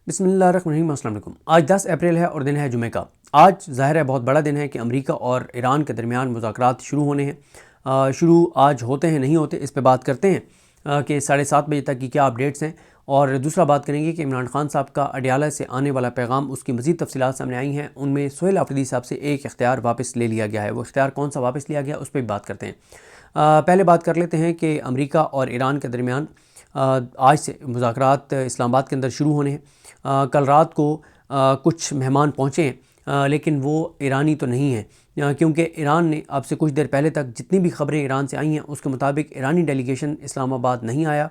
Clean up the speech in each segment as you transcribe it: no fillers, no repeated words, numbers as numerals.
بسم اللہ الرحمن الرحیم۔ السلام علیکم۔ آج 10 اپریل ہے اور دن ہے جمعہ کا۔ آج ظاہر ہے بہت بڑا دن ہے کہ امریکہ اور ایران کے درمیان مذاکرات شروع ہونے ہیں۔ شروع آج ہوتے ہیں نہیں ہوتے اس پہ بات کرتے ہیں کہ 7:30 بجے تک کی کیا اپڈیٹس ہیں، اور دوسرا بات کریں گے کہ عمران خان صاحب کا اڈیالہ سے آنے والا پیغام، اس کی مزید تفصیلات سامنے آئی ہیں۔ ان میں سہیل آفریدی صاحب سے ایک اختیار واپس لے لیا گیا ہے، وہ اختیار کون سا واپس لیا گیا اس پہ بھی بات کرتے ہیں۔ پہلے بات کر لیتے ہیں کہ امریکہ اور ایران کے درمیان آج سے مذاکرات اسلام آباد کے اندر شروع ہونے ہیں۔ کل رات کو کچھ مہمان پہنچے ہیں، لیکن وہ ایرانی تو نہیں ہیں، کیونکہ ایران نے اب سے کچھ دیر پہلے تک جتنی بھی خبریں ایران سے آئی ہیں اس کے مطابق ایرانی ڈیلیگیشن اسلام آباد نہیں آیا،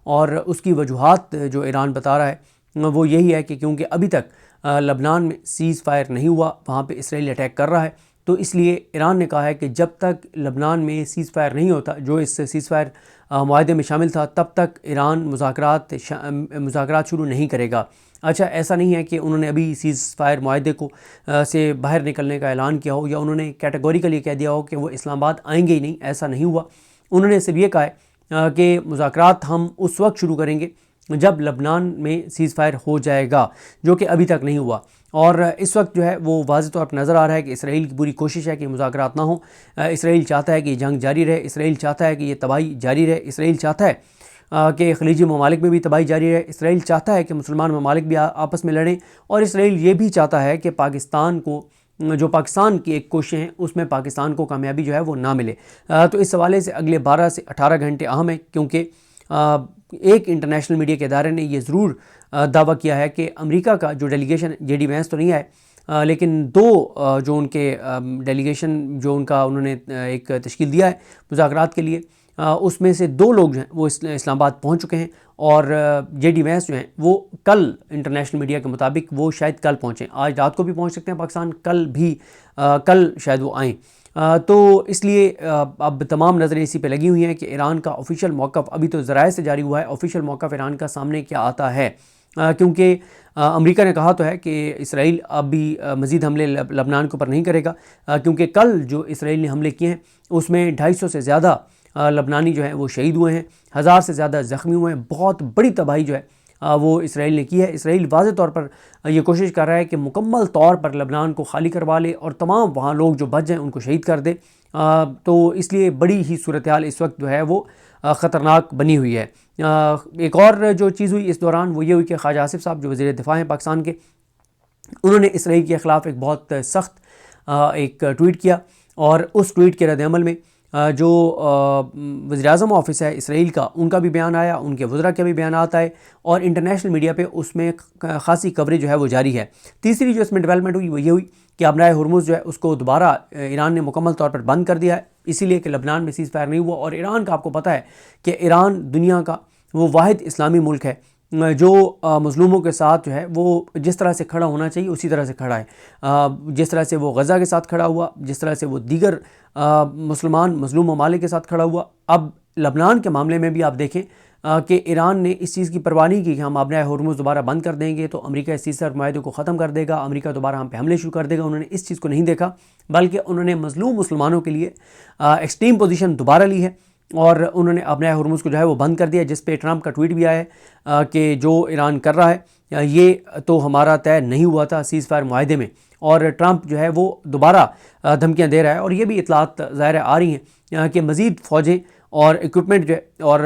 اور اس کی وجوہات جو ایران بتا رہا ہے وہ یہی ہے کہ کیونکہ ابھی تک لبنان میں سیز فائر نہیں ہوا، وہاں پہ اسرائیل اٹیک کر رہا ہے، تو اس لیے ایران نے کہا ہے کہ جب تک لبنان میں سیز فائر نہیں ہوتا، جو اس سیز فائر معاہدے میں شامل تھا، تب تک ایران مذاکرات شروع نہیں کرے گا۔ اچھا، ایسا نہیں ہے کہ انہوں نے ابھی سیز فائر معاہدے کو سے باہر نکلنے کا اعلان کیا ہو، یا انہوں نے کیٹیگوریکلی کہہ دیا ہو کہ وہ اسلام آباد آئیں گے ہی نہیں، ایسا نہیں ہوا۔ انہوں نے صرف یہ کہا ہے کہ مذاکرات ہم اس وقت شروع کریں گے جب لبنان میں سیز فائر ہو جائے گا، جو کہ ابھی تک نہیں ہوا، اور اس وقت جو ہے وہ واضح طور پر نظر آ رہا ہے کہ اسرائیل کی پوری کوشش ہے کہ مذاکرات نہ ہوں۔ اسرائیل چاہتا ہے کہ یہ جنگ جاری رہے، اسرائیل چاہتا ہے کہ یہ تباہی جاری رہے، اسرائیل چاہتا ہے کہ خلیجی ممالک میں بھی تباہی جاری رہے، اسرائیل چاہتا ہے کہ مسلمان ممالک بھی آپس میں لڑیں، اور اسرائیل یہ بھی چاہتا ہے کہ پاکستان کی ایک کوششیں ہیں اس میں پاکستان کو کامیابی جو ہے وہ نہ ملے۔ تو اس حوالے سے اگلے 12 سے 18 گھنٹے اہم ہیں، کیونکہ ایک انٹرنیشنل میڈیا کے ادارے نے یہ ضرور دعویٰ کیا ہے کہ امریکہ کا جو ڈیلیگیشن جے ڈی وینس تو نہیں آئے، لیکن دو جو ان کے ڈیلیگیشن جو انہوں نے ایک تشکیل دیا ہے مذاکرات کے لیے، اس میں سے 2 لوگ جو ہیں وہ اسلام آباد پہنچ چکے ہیں، اور جے ڈی وینس جو ہیں وہ کل انٹرنیشنل میڈیا کے مطابق وہ شاید کل پہنچیں، آج رات کو بھی پہنچ سکتے ہیں پاکستان، کل شاید وہ آئیں۔ تو اس لیے اب تمام نظریں اسی پہ لگی ہوئی ہیں کہ ایران کا آفیشیل موقف ابھی تو ذرائع سے جاری ہوا ہے، آفیشیل موقف ایران کا سامنے کیا آتا ہے، کیونکہ امریکہ نے کہا تو ہے کہ اسرائیل اب بھی مزید حملے لبنان کے اوپر نہیں کرے گا، کیونکہ کل جو اسرائیل نے حملے کیے ہیں اس میں 250 سے زیادہ لبنانی جو ہیں وہ شہید ہوئے ہیں، 1000 سے زیادہ زخمی ہوئے ہیں، بہت بڑی تباہی جو ہے وہ اسرائیل نے کی ہے۔ اسرائیل واضح طور پر یہ کوشش کر رہا ہے کہ مکمل طور پر لبنان کو خالی کروا لے اور تمام وہاں لوگ جو بچ جائیں ان کو شہید کر دے، تو اس لیے بڑی ہی صورتحال اس وقت جو ہے وہ خطرناک بنی ہوئی ہے۔ ایک اور جو چیز ہوئی اس دوران وہ یہ ہوئی کہ خواجہ آصف صاحب جو وزیر دفاع ہیں پاکستان کے، انہوں نے اسرائیل کے خلاف ایک بہت سخت ایک ٹویٹ کیا، اور اس ٹویٹ کے رد عمل میں جو وزیر اعظم آفس ہے اسرائیل کا، ان کا بھی بیان آیا، ان کے وزراء کے بھی بیانات آئے، اور انٹرنیشنل میڈیا پہ اس میں خاصی کوریج جو ہے وہ جاری ہے۔ تیسری جو اس میں ڈیولپمنٹ ہوئی وہ یہ ہوئی کہ آبنائے ہرمز جو ہے اس کو دوبارہ ایران نے مکمل طور پر بند کر دیا ہے، اسی لیے کہ لبنان میں سیز فائر نہیں ہوا، اور ایران کا آپ کو پتہ ہے کہ ایران دنیا کا وہ واحد اسلامی ملک ہے جو مظلوموں کے ساتھ جو ہے وہ جس طرح سے کھڑا ہونا چاہیے اسی طرح سے کھڑا ہے، جس طرح سے وہ غزہ کے ساتھ کھڑا ہوا، جس طرح سے وہ دیگر مظلوم ممالک کے ساتھ کھڑا ہوا۔ اب لبنان کے معاملے میں بھی آپ دیکھیں کہ ایران نے اس چیز کی پرواہ نہیں کی کہ ہم آبنائے ہرمز دوبارہ بند کر دیں گے تو امریکہ اس سیز فائر معاہدے کو ختم کر دے گا، امریکہ دوبارہ ہم پہ حملے شروع کر دے گا۔ انہوں نے اس چیز کو نہیں دیکھا، بلکہ انہوں نے مظلوم مسلمانوں کے لیے ایکسٹریم پوزیشن دوبارہ لی ہے، اور انہوں نے آبنائے ہرمز کو جو ہے وہ بند کر دیا، جس پہ ٹرمپ کا ٹویٹ بھی آیا ہے کہ جو ایران کر رہا ہے یہ تو ہمارا طے نہیں ہوا تھا سیز فائر معاہدے میں، اور ٹرمپ جو ہے وہ دوبارہ دھمکیاں دے رہا ہے، اور یہ بھی اطلاعات ظاہر آ رہی ہیں کہ مزید فوجیں اور اکوپمنٹ جو ہے اور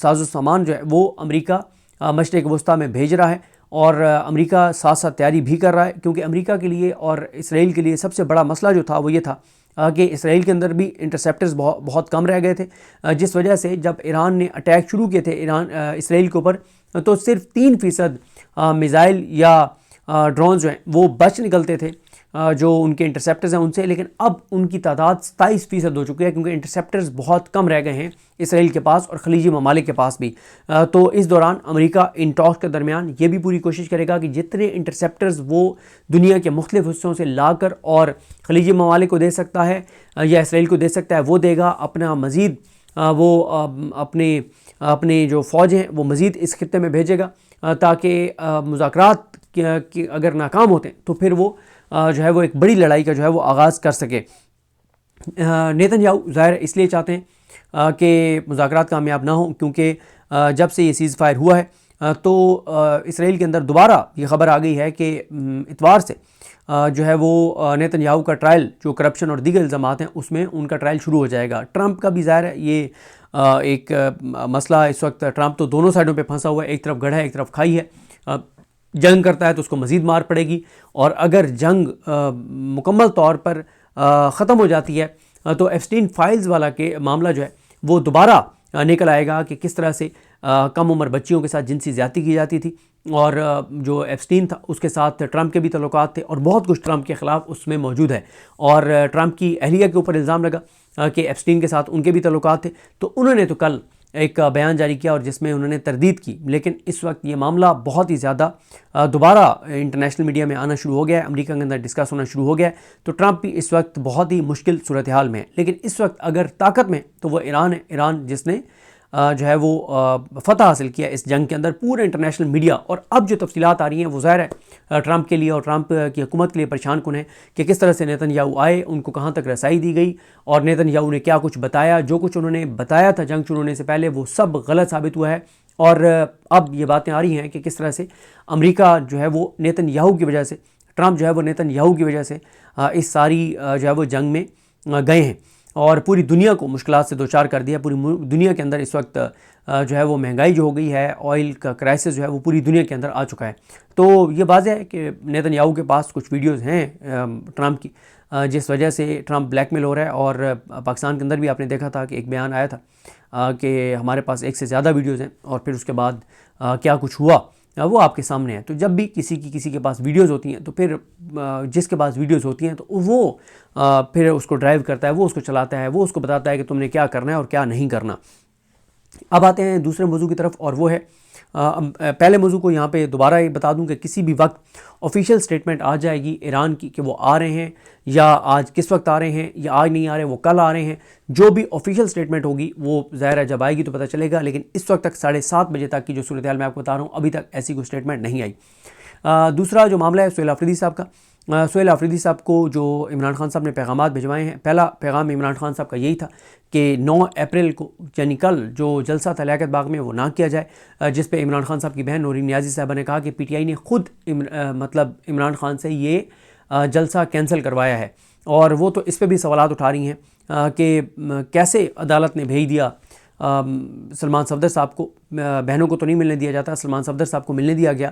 ساز و سامان جو ہے وہ امریکہ مشرق وسطیٰ میں بھیج رہا ہے، اور امریکہ ساتھ ساتھ تیاری بھی کر رہا ہے، کیونکہ امریکہ کے لیے اور اسرائیل کے لیے سب سے بڑا مسئلہ جو تھا وہ یہ تھا کہ اسرائیل کے اندر بھی انٹرسیپٹرز بہت کم رہ گئے تھے، جس وجہ سے جب ایران نے اٹیک شروع کیے تھے اسرائیل کے اوپر، تو صرف 3% میزائل یا ڈرونز جو ہیں وہ بچ نکلتے تھے جو ان کے انٹرسیپٹرز ہیں ان سے، لیکن اب ان کی تعداد 27% ہو چکی ہے، کیونکہ انٹرسیپٹرز بہت کم رہ گئے ہیں اسرائیل کے پاس اور خلیجی ممالک کے پاس بھی۔ تو اس دوران امریکہ ان ٹاکس کے درمیان یہ بھی پوری کوشش کرے گا کہ جتنے انٹرسیپٹرز وہ دنیا کے مختلف حصوں سے لا کر اور خلیجی ممالک کو دے سکتا ہے یا اسرائیل کو دے سکتا ہے وہ دے گا، اپنا مزید وہ اپنے جو فوج ہیں وہ مزید اس خطے میں بھیجے گا، تاکہ مذاکرات اگر ناکام ہوتے ہیں تو پھر وہ جو ہے وہ ایک بڑی لڑائی کا جو ہے وہ آغاز کر سکے۔ نیتن یاہو ظاہر اس لیے چاہتے ہیں کہ مذاکرات کامیاب نہ ہوں، کیونکہ جب سے یہ سیز فائر ہوا ہے تو اسرائیل کے اندر دوبارہ یہ خبر آ گئی ہے کہ اتوار سے جو ہے وہ نیتن یاہو کا ٹرائل جو کرپشن اور دیگر الزامات ہیں اس میں ان کا ٹرائل شروع ہو جائے گا. ٹرمپ کا بھی ظاہر ہے یہ ایک مسئلہ اس وقت ٹرمپ تو دونوں سائڈوں پہ پھنسا ہوا ہے, ایک طرف گڑھا ہے ایک طرف کھائی ہے. جنگ کرتا ہے تو اس کو مزید مار پڑے گی, اور اگر جنگ مکمل طور پر ختم ہو جاتی ہے تو ایپسٹین فائلز والا کے معاملہ جو ہے وہ دوبارہ نکل آئے گا کہ کس طرح سے کم عمر بچیوں کے ساتھ جنسی زیادتی کی جاتی تھی, اور جو ایپسٹین تھا اس کے ساتھ ٹرمپ کے بھی تعلقات تھے, اور بہت کچھ ٹرمپ کے خلاف اس میں موجود ہے. اور ٹرمپ کی اہلیہ کے اوپر الزام لگا کہ ایپسٹین کے ساتھ ان کے بھی تعلقات تھے, تو انہوں نے تو کل ایک بیان جاری کیا اور جس میں انہوں نے تردید کی. لیکن اس وقت یہ معاملہ بہت ہی زیادہ دوبارہ انٹرنیشنل میڈیا میں آنا شروع ہو گیا ہے, امریکہ کے اندر ڈسکس ہونا شروع ہو گیا ہے. تو ٹرمپ بھی اس وقت بہت ہی مشکل صورتحال میں ہے, لیکن اس وقت اگر طاقت میں تو وہ ایران ہے, ایران جس نے جو ہے وہ فتح حاصل کیا اس جنگ کے اندر. پورے انٹرنیشنل میڈیا اور اب جو تفصیلات آ رہی ہیں وہ ظاہر ہے ٹرمپ کے لیے اور ٹرمپ کی حکومت کے لیے پریشان کن ہے کہ کس طرح سے نیتن یاہو آئے, ان کو کہاں تک رسائی دی گئی, اور نیتن یاہو نے کیا کچھ بتایا. جو کچھ انہوں نے بتایا تھا جنگ شروع ہونے سے پہلے وہ سب غلط ثابت ہوا ہے, اور اب یہ باتیں آ رہی ہیں کہ کس طرح سے امریکہ جو ہے وہ نیتن یاہو کی وجہ سے, ٹرمپ جو ہے وہ نیتن یاہو کی وجہ سے اس ساری جو ہے وہ جنگ میں گئے ہیں اور پوری دنیا کو مشکلات سے دوچار کر دیا. پوری دنیا کے اندر اس وقت جو ہے وہ مہنگائی جو ہو گئی ہے, آئل کا کرائسس جو ہے وہ پوری دنیا کے اندر آ چکا ہے. تو یہ واضح ہے کہ نیتن یاہو کے پاس کچھ ویڈیوز ہیں ٹرمپ کی, جس وجہ سے ٹرمپ بلیک میل ہو رہا ہے. اور پاکستان کے اندر بھی آپ نے دیکھا تھا کہ ایک بیان آیا تھا کہ ہمارے پاس ایک سے زیادہ ویڈیوز ہیں, اور پھر اس کے بعد کیا کچھ ہوا وہ آپ کے سامنے ہے. تو جب بھی کسی کے پاس ویڈیوز ہوتی ہیں تو پھر جس کے پاس ویڈیوز ہوتی ہیں تو وہ پھر اس کو ڈرائیو کرتا ہے, وہ اس کو چلاتا ہے, وہ اس کو بتاتا ہے کہ تم نے کیا کرنا ہے اور کیا نہیں کرنا. اب آتے ہیں دوسرے موضوع کی طرف, اور وہ ہے پہلے موضوع کو یہاں پہ دوبارہ یہ بتا دوں کہ کسی بھی وقت آفیشیل سٹیٹمنٹ آ جائے گی ایران کی کہ وہ آ رہے ہیں, یا آج کس وقت آ رہے ہیں, یا آج نہیں آ رہے وہ کل آ رہے ہیں. جو بھی آفیشیل سٹیٹمنٹ ہوگی وہ ظاہر ہے جب آئے گی تو پتہ چلے گا, لیکن اس وقت تک 7:30 بجے تک کی جو صورتحال میں آپ کو بتا رہا ہوں ابھی تک ایسی کوئی سٹیٹمنٹ نہیں آئی. دوسرا جو معاملہ ہے سہیل آفریدی صاحب کا. سہیل آفریدی صاحب کو جو عمران خان صاحب نے پیغامات بھجوائے ہیں, پہلا پیغام عمران خان صاحب کا یہی تھا کہ 9 اپریل کو یعنی کل جو جلسہ تھا لیاقت باغ میں وہ نہ کیا جائے, جس پہ عمران خان صاحب کی بہن نورین نیازی صاحبہ نے کہا کہ پی ٹی آئی نے خود مطلب عمران خان سے یہ جلسہ کینسل کروایا ہے. اور وہ تو اس پہ بھی سوالات اٹھا رہی ہیں کہ کیسے عدالت نے بھیج دیا سلمان صفدر صاحب کو, بہنوں کو تو نہیں ملنے دیا جاتا, سلمان صفدر صاحب کو ملنے دیا گیا.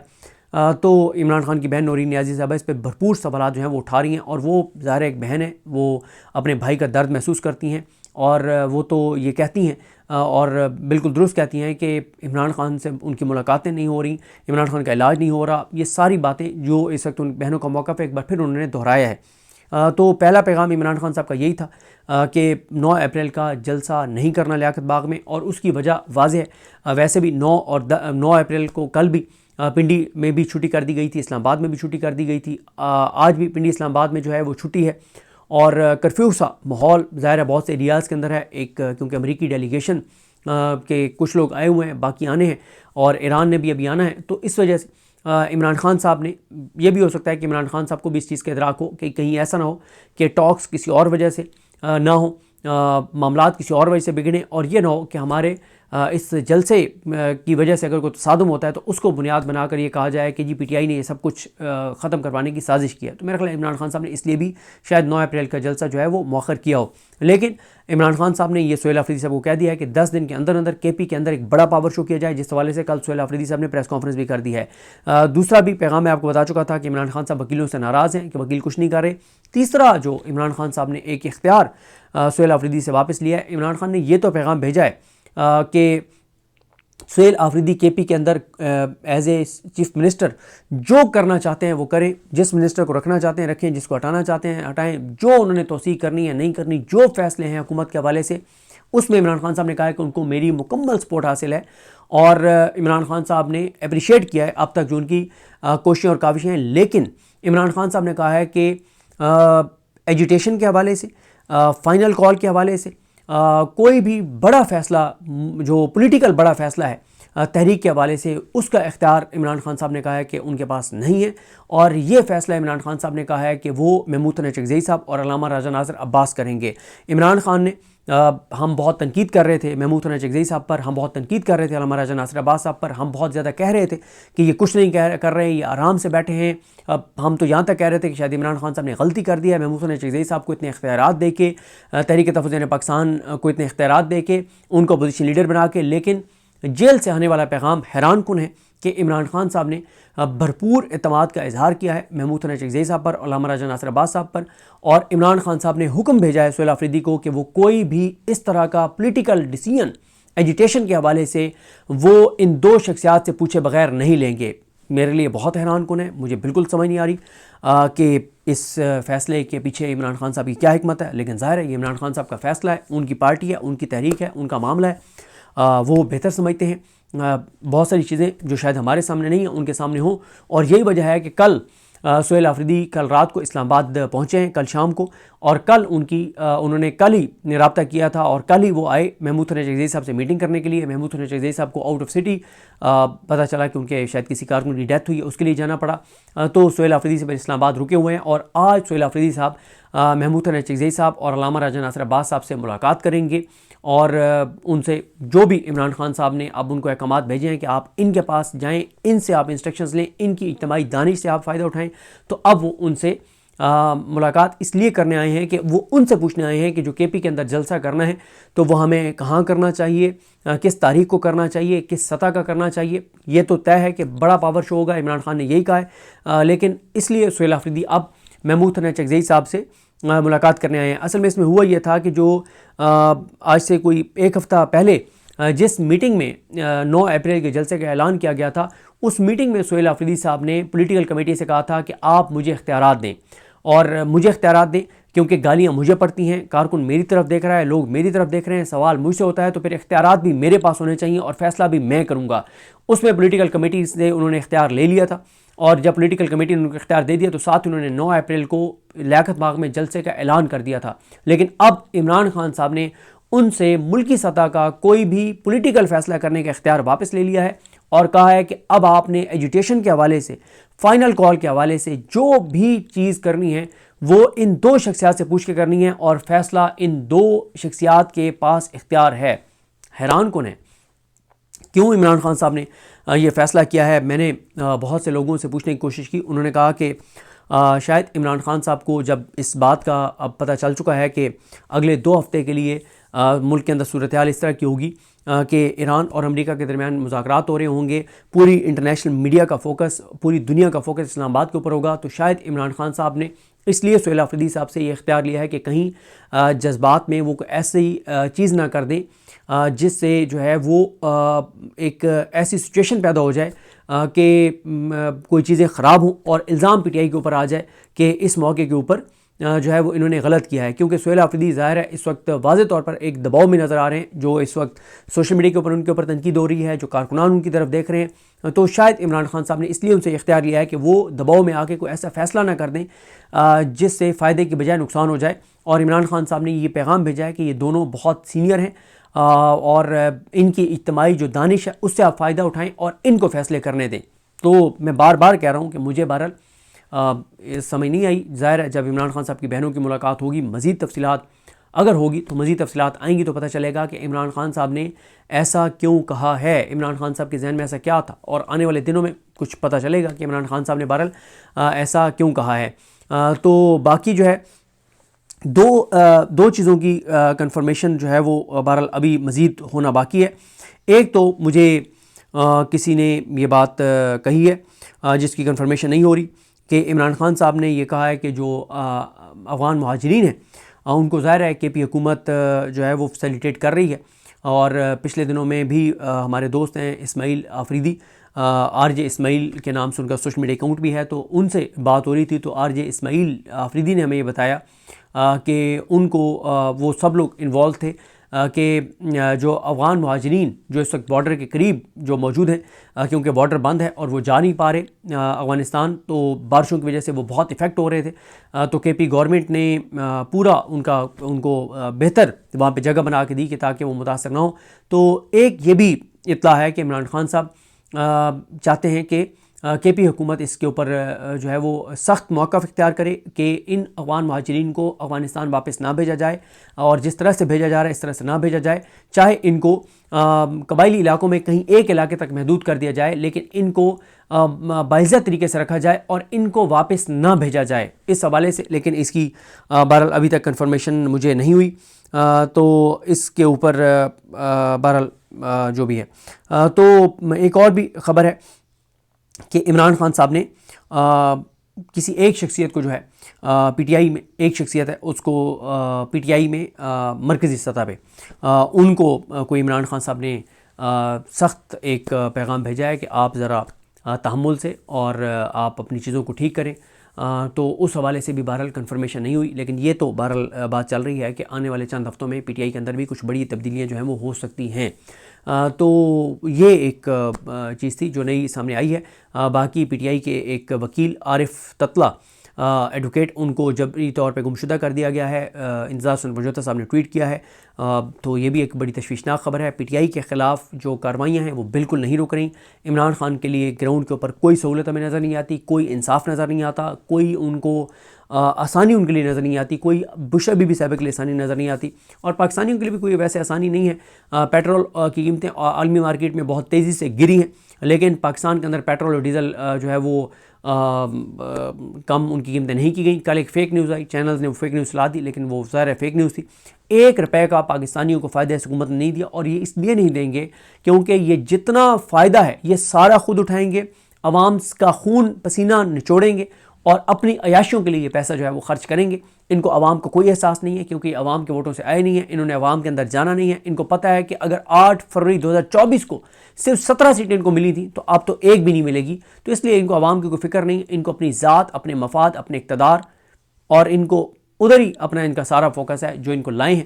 تو عمران خان کی بہن نورین نیازی صاحبہ اس پہ بھرپور سوالات جو ہیں وہ اٹھا رہی ہیں, اور وہ ظاہر ایک بہن ہے, وہ اپنے بھائی کا درد محسوس کرتی ہیں, اور وہ تو یہ کہتی ہیں اور بالکل درست کہتی ہیں کہ عمران خان سے ان کی ملاقاتیں نہیں ہو رہی, عمران خان کا علاج نہیں ہو رہا. یہ ساری باتیں جو اس وقت ان بہنوں کا موقف ہے ایک بار پھر انہوں نے دہرایا ہے. تو پہلا پیغام عمران خان صاحب کا یہی تھا کہ 9 اپریل کا جلسہ نہیں کرنا لیاقت باغ میں, اور اس کی وجہ واضح ہے. ویسے بھی 9 اپریل کو کل بھی پنڈی میں بھی چھٹی کر دی گئی تھی, اسلام آباد میں بھی چھٹی کر دی گئی تھی, آج بھی پنڈی اسلام آباد میں جو ہے وہ چھٹی ہے, اور کرفیو سا ماحول ظاہر ہے بہت سے ایریاز کے اندر ہے. ایک کیونکہ امریکی ڈیلیگیشن کے کچھ لوگ آئے ہوئے ہیں, باقی آنے ہیں, اور ایران نے بھی ابھی آنا ہے. تو اس وجہ سے عمران خان صاحب نے, یہ بھی ہو سکتا ہے کہ عمران خان صاحب کو بھی اس چیز کا ادراک ہو کہ کہیں ایسا نہ ہو کہ ٹاکس کسی اور وجہ سے نہ ہو, معاملات کسی اور وجہ سے بگڑیں, اور یہ نہ ہو کہ ہمارے اس جلسے کی وجہ سے اگر کوئی تصادم ہوتا ہے تو اس کو بنیاد بنا کر یہ کہا جائے کہ جی پی ٹی آئی نے یہ سب کچھ ختم کروانے کی سازش کی ہے. تو میرا خیال ہے عمران خان صاحب نے اس لیے بھی شاید 9 اپریل کا جلسہ جو ہے وہ مؤخر کیا ہو. لیکن عمران خان صاحب نے یہ سہیل آفریدی صاحب کو کہہ دیا ہے کہ 10 دن کے اندر کے پی کے اندر ایک بڑا پاور شو کیا جائے, جس حوالے سے کل سہیل آفریدی صاحب نے پریس کانفرنس بھی کر دی ہے. دوسرا بھی پیغام میں آپ کو بتا چکا تھا کہ عمران خان صاحب وکیلوں سے ناراض ہیں کہ وکیل کچھ نہیں کر رہے. تیسرا جو عمران خان صاحب نے ایک اختیار سہیل آفریدی سے واپس لیا ہے, عمران خان نے یہ تو پیغام بھیجا ہے کہ سہیل آفریدی کے پی کے اندر ایز اے چیف منسٹر جو کرنا چاہتے ہیں وہ کریں, جس منسٹر کو رکھنا چاہتے ہیں رکھیں, جس کو ہٹانا چاہتے ہیں ہٹائیں, جو انہوں نے توسیع کرنی ہے نہیں کرنی, جو فیصلے ہیں حکومت کے حوالے سے اس میں عمران خان صاحب نے کہا ہے کہ ان کو میری مکمل سپورٹ حاصل ہے. اور عمران خان صاحب نے اپریشیٹ کیا ہے اب تک جو ان کی کوششیں اور کاوشیں ہیں. لیکن عمران خان صاحب نے کہا ہے کہ ایجوٹیشن کے حوالے سے, فائنل کال کے حوالے سے, کوئی بھی بڑا فیصلہ جو پولیٹیکل بڑا فیصلہ ہے تحریک کے حوالے سے, اس کا اختیار عمران خان صاحب نے کہا ہے کہ ان کے پاس نہیں ہے. اور یہ فیصلہ عمران خان صاحب نے کہا ہے کہ وہ محمود تنیچک زئی صاحب اور علامہ راجہ ناصر عباس کریں گے. عمران خان نے ہم بہت تنقید کر رہے تھے محمود ثنا چکزئی صاحب پر، ہم بہت تنقید کر رہے تھے علامہ راجہ ناصر عباس صاحب پر، ہم بہت زیادہ کہہ رہے تھے کہ یہ کچھ نہیں کر رہے ہیں، یہ آرام سے بیٹھے ہیں. اب ہم تو یہاں تک کہہ رہے تھے کہ شاید عمران خان صاحب نے غلطی کر دیا ہے محمود ثنا چکزئی صاحب کو اتنے اختیارات دے کے، تحریک تحفظ پاکستان کو اتنے اختیارات دے کے، ان کو اپوزیشن لیڈر بنا کے. لیکن جیل سے آنے والا پیغام حیران کن ہے کہ عمران خان صاحب نے بھرپور اعتماد کا اظہار کیا ہے محمود ثنا چکزئی صاحب پر، علامہ راجہ ناصر عباس صاحب پر، اور عمران خان صاحب نے حکم بھیجا ہے سہیل آفریدی کو کہ وہ کوئی بھی اس طرح کا پولیٹیکل ڈیسیژن ایجیٹیشن کے حوالے سے وہ ان دو شخصیات سے پوچھے بغیر نہیں لیں گے. میرے لیے بہت حیران کن ہے، مجھے بالکل سمجھ نہیں آ رہی کہ اس فیصلے کے پیچھے عمران خان صاحب کی کیا حکمت ہے. لیکن ظاہر ہے یہ عمران خان صاحب کا فیصلہ ہے، ان کی پارٹی ہے، ان کی تحریک ہے، ان کا معاملہ ہے، وہ بہتر سمجھتے ہیں. بہت ساری چیزیں جو شاید ہمارے سامنے نہیں ہیں ان کے سامنے ہوں، اور یہی وجہ ہے کہ کل سہیل آفریدی کل رات کو اسلام آباد پہنچے ہیں، کل شام کو، اور کل انہوں نے کل ہی رابطہ کیا تھا اور کل ہی وہ آئے محمود ثنا چکزئی صاحب سے میٹنگ کرنے کے لیے. محمود ثنا چکزئی صاحب کو آؤٹ آف سٹی پتہ چلا کہ ان کے شاید کسی کارکن کی ڈیتھ ہوئی ہے، اس کے لیے جانا پڑا، تو سہیل آفریدی سے اسلام آباد رکے ہوئے ہیں. اور آج سہیل آفریدی صاحب محمود ثنا چکزئی صاحب اور علامہ راجہ ناصر عباس صاحب سے ملاقات کریں گے، اور ان سے جو بھی عمران خان صاحب نے اب ان کو احکامات بھیجے ہیں کہ آپ ان کے پاس جائیں، ان سے آپ انسٹرکشنز لیں، ان کی اجتماعی دانش سے آپ فائدہ اٹھائیں. تو اب وہ ان سے ملاقات اس لیے کرنے آئے ہیں کہ وہ ان سے پوچھنے آئے ہیں کہ جو کے پی کے اندر جلسہ کرنا ہے تو وہ ہمیں کہاں کرنا چاہیے، کس تاریخ کو کرنا چاہیے، کس سطح کا کرنا چاہیے. یہ تو طے ہے کہ بڑا پاور شو ہوگا، عمران خان نے یہی کہا ہے. لیکن اس لیے سہیل آفریدی اب محمود ثنا چکزئی صاحب سے ملاقات کرنے آئے ہیں. اصل میں اس میں ہوا یہ تھا کہ جو آج سے کوئی ایک ہفتہ پہلے جس میٹنگ میں 9 اپریل کے جلسے کا اعلان کیا گیا تھا، اس میٹنگ میں سہیل آفریدی صاحب نے پولیٹیکل کمیٹی سے کہا تھا کہ آپ مجھے اختیارات دیں، اور مجھے اختیارات دیں کیونکہ گالیاں مجھے پڑتی ہیں، کارکن میری طرف دیکھ رہا ہے، لوگ میری طرف دیکھ رہے ہیں، سوال مجھ سے ہوتا ہے، تو پھر اختیارات بھی میرے پاس ہونے چاہیے اور فیصلہ بھی میں کروں گا. اس میں پولیٹیکل کمیٹی سے انہوں نے اختیار لے لیا تھا، اور جب پولیٹیکل کمیٹی نے ان کو اختیار دے دیا تو ساتھ انہوں نے 9 اپریل کو لیاقت باغ میں جلسے کا اعلان کر دیا تھا. لیکن اب عمران خان صاحب نے ان سے ملکی سطح کا کوئی بھی پولیٹیکل فیصلہ کرنے کا اختیار واپس لے لیا ہے، اور کہا ہے کہ اب آپ نے ایجوٹیشن کے حوالے سے، فائنل کال کے حوالے سے جو بھی چیز کرنی ہے وہ ان دو شخصیات سے پوچھ کے کرنی ہے، اور فیصلہ ان دو شخصیات کے پاس اختیار ہے. حیران کن ہے کیوں عمران خان صاحب نے یہ فیصلہ کیا ہے. میں نے بہت سے لوگوں سے پوچھنے کی کوشش کی، انہوں نے کہا کہ شاید عمران خان صاحب کو جب اس بات کا اب پتہ چل چکا ہے کہ اگلے 2 ہفتے کے لیے ملک کے اندر صورتحال اس طرح کی ہوگی کہ ایران اور امریکہ کے درمیان مذاکرات ہو رہے ہوں گے، پوری انٹرنیشنل میڈیا کا فوکس، پوری دنیا کا فوکس اسلام آباد کے اوپر ہوگا، تو شاید عمران خان صاحب نے اس لیے سہیل آفریدی صاحب سے یہ اختیار لیا ہے کہ کہیں جذبات میں وہ ایسی چیز نہ کر دیں جس سے جو ہے وہ ایک ایسی سچویشن پیدا ہو جائے کہ کوئی چیزیں خراب ہوں اور الزام پی ٹی آئی کے اوپر آ جائے کہ اس موقع کے اوپر جو ہے وہ انہوں نے غلط کیا ہے. کیونکہ سہیل آفریدی ظاہر ہے اس وقت واضح طور پر ایک دباؤ میں نظر آ رہے ہیں، جو اس وقت سوشل میڈیا کے اوپر ان کے اوپر تنقید ہو رہی ہے، جو کارکنان ان کی طرف دیکھ رہے ہیں. تو شاید عمران خان صاحب نے اس لیے ان سے اختیار لیا ہے کہ وہ دباؤ میں آ کے کوئی ایسا فیصلہ نہ کر دیں جس سے فائدے کی بجائے نقصان ہو جائے. اور عمران خان صاحب نے یہ پیغام بھیجا ہے کہ یہ دونوں بہت سینئر ہیں اور ان کی اجتماعی جو دانش ہے اس سے آپ فائدہ اٹھائیں اور ان کو فیصلے کرنے دیں. تو میں بار بار کہہ رہا ہوں کہ مجھے بہرحال سمجھ نہیں آئی. ظاہر ہے جب عمران خان صاحب کی بہنوں کی ملاقات ہوگی، مزید تفصیلات اگر ہوگی تو مزید تفصیلات آئیں گی تو پتہ چلے گا کہ عمران خان صاحب نے ایسا کیوں کہا ہے، عمران خان صاحب کے ذہن میں ایسا کیا تھا، اور آنے والے دنوں میں کچھ پتہ چلے گا کہ عمران خان صاحب نے بہرحال ایسا کیوں کہا ہے. تو باقی جو ہے دو چیزوں کی کنفرمیشن جو ہے وہ بہرحال ابھی مزید ہونا باقی ہے. ایک تو مجھے کسی نے یہ بات کہی ہے جس کی کنفرمیشن نہیں ہو رہی کہ عمران خان صاحب نے یہ کہا ہے کہ جو افغان مہاجرین ہیں ان کو ظاہر ہے کہ پی حکومت جو ہے وہ فیسیلیٹیٹ کر رہی ہے، اور پچھلے دنوں میں بھی ہمارے دوست ہیں اسماعیل آفریدی، آر جے اسماعیل کے نام سے ان کا سوشل میڈیا اکاؤنٹ بھی ہے، تو ان سے بات ہو رہی تھی. تو آر جے اسماعیل آفریدی نے ہمیں یہ بتایا کہ ان کو وہ سب لوگ انوالو تھے کہ جو افغان مہاجرین جو اس وقت بارڈر کے قریب جو موجود ہیں، کیونکہ بارڈر بند ہے اور وہ جا نہیں پا رہے افغانستان، تو بارشوں کی وجہ سے وہ بہت افیکٹ ہو رہے تھے، تو کے پی گورنمنٹ نے پورا ان کو بہتر وہاں پہ جگہ بنا کے دی کہ تاکہ وہ متاثر نہ ہوں. تو ایک یہ بھی اطلاع ہے کہ عمران خان صاحب چاہتے ہیں کہ کے پی حکومت اس کے اوپر جو ہے وہ سخت موقف اختیار کرے کہ ان افغان مہاجرین کو افغانستان واپس نہ بھیجا جائے، اور جس طرح سے بھیجا جا رہا ہے اس طرح سے نہ بھیجا جائے، چاہے ان کو قبائلی علاقوں میں کہیں ایک علاقے تک محدود کر دیا جائے، لیکن ان کو باعزت طریقے سے رکھا جائے اور ان کو واپس نہ بھیجا جائے اس حوالے سے۔ لیکن اس کی بہرحال ابھی تک کنفرمیشن مجھے نہیں ہوئی، تو اس کے اوپر بہرحال جو بھی ہے۔ تو ایک اور بھی خبر ہے کہ عمران خان صاحب نے کسی ایک شخصیت کو جو ہے پی ٹی آئی میں ایک شخصیت ہے اس کو پی ٹی آئی میں مرکزی سطح پہ ان کو کوئی عمران خان صاحب نے سخت ایک پیغام بھیجا ہے کہ آپ ذرا تحمل سے اور آپ اپنی چیزوں کو ٹھیک کریں، تو اس حوالے سے بھی بہرحال کنفرمیشن نہیں ہوئی، لیکن یہ تو بہرحال بات چل رہی ہے کہ آنے والے چند ہفتوں میں پی ٹی آئی کے اندر بھی کچھ بڑی تبدیلیاں جو ہیں وہ ہو سکتی ہیں۔ تو یہ ایک چیز تھی جو نئی سامنے آئی ہے۔ باقی پی ٹی آئی کے ایک وکیل عارف تطلہ ایڈوکیٹ، ان کو جبری طور پہ گمشدہ کر دیا گیا ہے، انتظار حسن بجوتا صاحب نے ٹویٹ کیا ہے، تو یہ بھی ایک بڑی تشویشناک خبر ہے۔ پی ٹی آئی کے خلاف جو کارروائیاں ہیں وہ بالکل نہیں رک رہیں۔ عمران خان کے لیے گراؤنڈ کے اوپر کوئی سہولت ہمیں نظر نہیں آتی، کوئی انصاف نظر نہیں آتا، کوئی ان کو آسانی ان کے لیے نظر نہیں آتی، کوئی بش بی بی صاحب کے لیے آسانی نظر نہیں آتی، اور پاکستانیوں کے لیے بھی کوئی ویسے آسانی نہیں ہے۔ پیٹرول کی قیمتیں عالمی مارکیٹ میں بہت تیزی سے گری ہیں، لیکن پاکستان کے اندر پیٹرول اور ڈیزل جو ہے وہ کم ان کی قیمتیں نہیں کی گئیں۔ کل ایک فیک نیوز آئی، چینلز نے وہ فیک نیوز چلا دی، لیکن وہ ظاہر ہے فیک نیوز تھی۔ 1 روپے کا پاکستانیوں کو فائدہ اس حکومت نے نہیں دیا، اور یہ اس لیے نہیں دیں گے کیونکہ یہ جتنا فائدہ ہے یہ سارا خود اٹھائیں گے، عوام کا خون پسینہ نچوڑیں گے اور اپنی عیاشیوں کے لیے یہ پیسہ جو ہے وہ خرچ کریں گے۔ ان کو عوام کو کوئی احساس نہیں ہے، کیونکہ یہ عوام کے ووٹوں سے آئے نہیں ہیں، انہوں نے عوام کے اندر جانا نہیں ہے۔ ان کو پتہ ہے کہ اگر 8 فروری 2024 کو صرف 17 سیٹیں ان کو ملی تھیں تو اب تو ایک بھی نہیں ملے گی، تو اس لیے ان کو عوام کی کوئی فکر نہیں، ان کو اپنی ذات، اپنے مفاد، اپنے اقتدار، اور ان کو ادھر ہی اپنا ان کا سارا فوکس ہے جو ان کو لائے ہیں،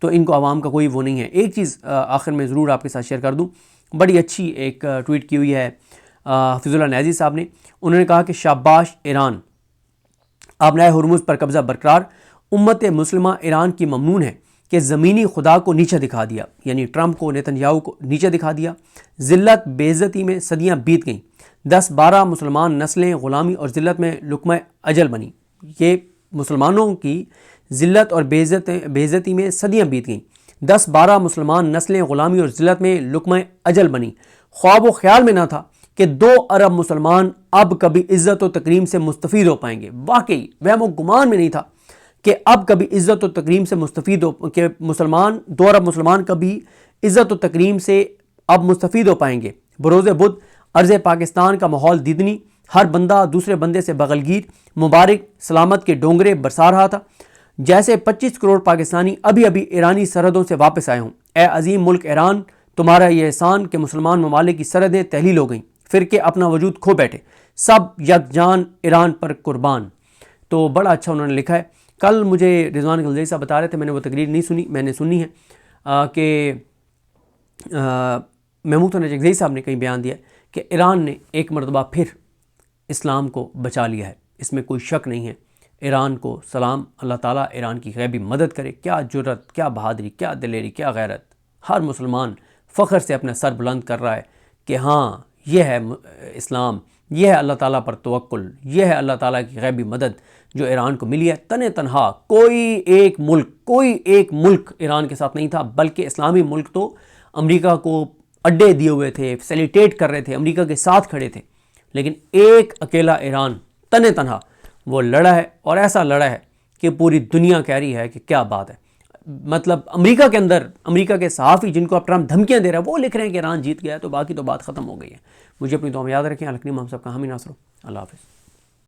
تو ان کو عوام کا کوئی وہ نہیں ہے۔ ایک چیز آخر میں ضرور آپ کے ساتھ شیئر کر دوں، بڑی اچھی ایک ٹویٹ کی ہوئی ہے حفیظ اللہ نیازی صاحب نے۔ انہوں نے کہا کہ شاباش ایران، آپ نے ہرمز پر قبضہ برقرار، امت مسلمہ ایران کی ممنون ہے کہ زمینی خدا کو نیچے دکھا دیا، یعنی ٹرمپ کو، نیتنیاہو کو نیچے دکھا دیا۔ ذلت بے عزتی میں صدیاں بیت گئیں، 10-12 مسلمان نسلیں غلامی اور ذلت میں لقمہ اجل بنی۔ یہ مسلمانوں کی ذلت اور بے عزتی میں صدیاں بیت گئیں، 10-12 مسلمان نسلیں غلامی اور ذلت میں لقمہ اجل بنی۔ خواب و خیال میں نہ تھا کہ 2 ارب مسلمان اب کبھی عزت و تکریم سے مستفید ہو پائیں گے۔ واقعی وہم و گمان میں نہیں تھا کہ اب کبھی عزت و تکریم سے مستفید ہو، کہ 2 ارب مسلمان کبھی عزت و تکریم سے اب مستفید ہو پائیں گے۔ بروز بدھ ارض پاکستان کا ماحول دیدنی، ہر بندہ دوسرے بندے سے بغلگیر، مبارک سلامت کے ڈونگرے برسا رہا تھا، جیسے 25 کروڑ پاکستانی ابھی ابھی ایرانی سرحدوں سے واپس آئے ہوں۔ اے عظیم ملک ایران، تمہارا یہ احسان کہ مسلمان ممالک کی سرحدیں تحلیل ہو گئیں، فرقے اپنا وجود کھو بیٹھے، سب یکجان ایران پر قربان۔ تو بڑا اچھا انہوں نے لکھا ہے۔ کل مجھے رضوان غلزئی صاحب بتا رہے تھے، میں نے وہ تقریر نہیں سنی، میں نے سنی ہے کہ محمود نجفی صاحب نے کہیں بیان دیا کہ ایران نے ایک مرتبہ پھر اسلام کو بچا لیا ہے، اس میں کوئی شک نہیں ہے۔ ایران کو سلام، اللہ تعالیٰ ایران کی غیبی مدد کرے۔ کیا جرت، کیا بہادری، کیا دلیری، کیا غیرت! ہر مسلمان فخر سے اپنا سر بلند کر رہا ہے کہ ہاں یہ ہے اسلام، یہ ہے اللہ تعالیٰ پر توکل، یہ ہے اللہ تعالیٰ کی غیبی مدد جو ایران کو ملی ہے۔ تنہا کوئی ایک ملک ایران کے ساتھ نہیں تھا، بلکہ اسلامی ملک تو امریکہ کو اڈے دیے ہوئے تھے، فیسیلیٹیٹ کر رہے تھے، امریکہ کے ساتھ کھڑے تھے، لیکن ایک اکیلا ایران تنہا وہ لڑا ہے، اور ایسا لڑا ہے کہ پوری دنیا کہہ رہی ہے کہ کیا بات ہے۔ مطلب امریکہ کے اندر امریکہ کے صحافی جن کو اب ٹرمپ دھمکیاں دے رہا ہے وہ لکھ رہے ہیں کہ ایران جیت گیا ہے، تو باقی تو بات ختم ہو گئی ہے۔ مجھے اپنی دعا میں یاد رکھیں۔ الکریم ہم سب کا حامی ناصر۔ اللہ حافظ۔